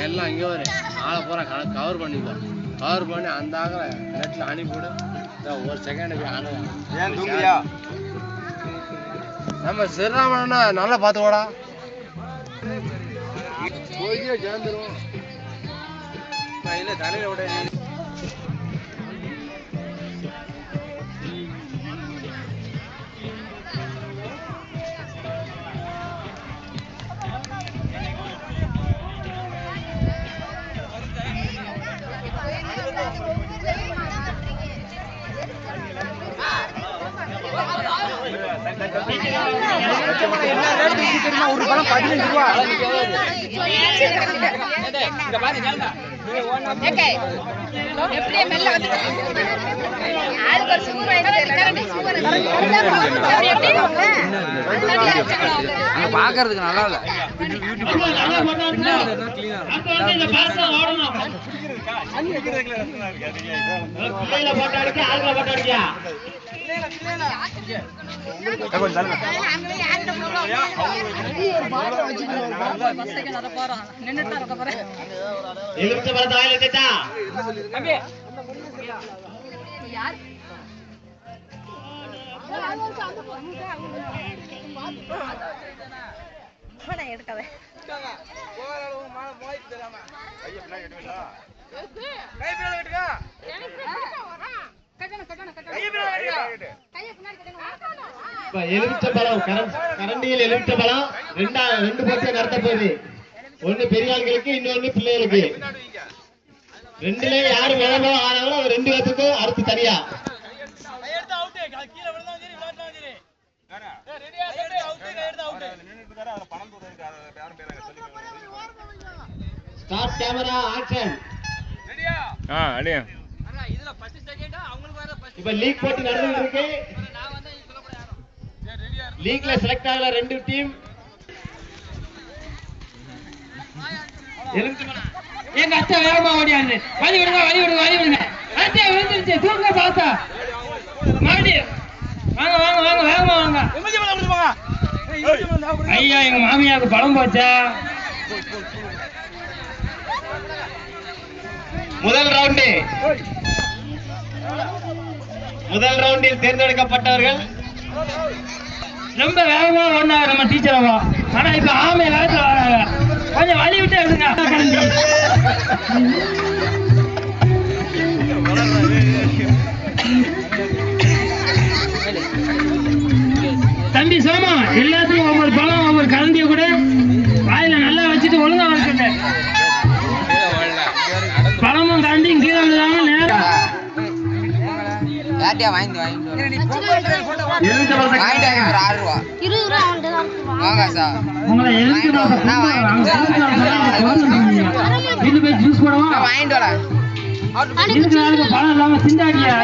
எல்லாம் இங்கே ஒரு ஆளை பூரா கவர் பண்ணிக்கலாம். கவர் பண்ணி அந்த ஆகிற நெட்டில் அனுப்பிவிடு. ஒரு செகண்டுக்கு அனுப்பும். ஏன் தூங்கியா? நம்ம சிறுராமனா நல்லா பார்த்துக்கோடா. போய் சேர்ந்துருவோம். இல்லை தலையில் விட ஒரு பழம் 15 ரூபா. பாக்குறதுக்கு நல்லா இல்ல. எலுமிச்சம்பழம் கரண்டியில் எலுமிச்சம்பழம் ரெண்டு போட்டியா நடத்த போகுது. ஒண்ணு பெரிய ஆளுகளுக்கு, இன்னொன்னு பிள்ளைகளுக்கு. ரெண்டுல யாரு வேணாமோ ஆனாலும் அது 2 பேத்துக்கு அடுத்து தனியா. Start camera action. இப்ப லீக் போட்டி நடந்துட்டு இருக்கு. லீக்ல செலக்ட் ஆகல 2 டீம். எங்க அச்சா வேகமா ஓடியாரு. வழி விடுங்க. அச்சா விழுந்துருச்சு. தூங்க பாத்தா மாடி. வாங்க வேகமா வாங்க. ஐயா எங்க மாமியாருக்கு பழம் போச்சா? முதல் ரவுண்டில் தேர்ந்தெடுக்கப்பட்டவர்கள் ரொம்ப வேகமா ஓடினாங்க நம்ம டீச்சரவா. ஆனா இப்ப ஆமை வேகத்துல வராங்க. கொஞ்சம் வழி விட்டு எடுங்க. தம்பி சோமா, எல்லாத்துக்கும் ஒவ்வொரு பழம் ஒவ்வொரு கலந்திய கூட வாயில நல்லா வச்சுட்டு ஒழுங்கா வச்சுட்டு பழமும் கலந்தியும் கீழே விழுதாம நேரம் உங்களை இது போய் ஜூஸ் போடவா? பழம் இல்லாம சிந்தாடியா?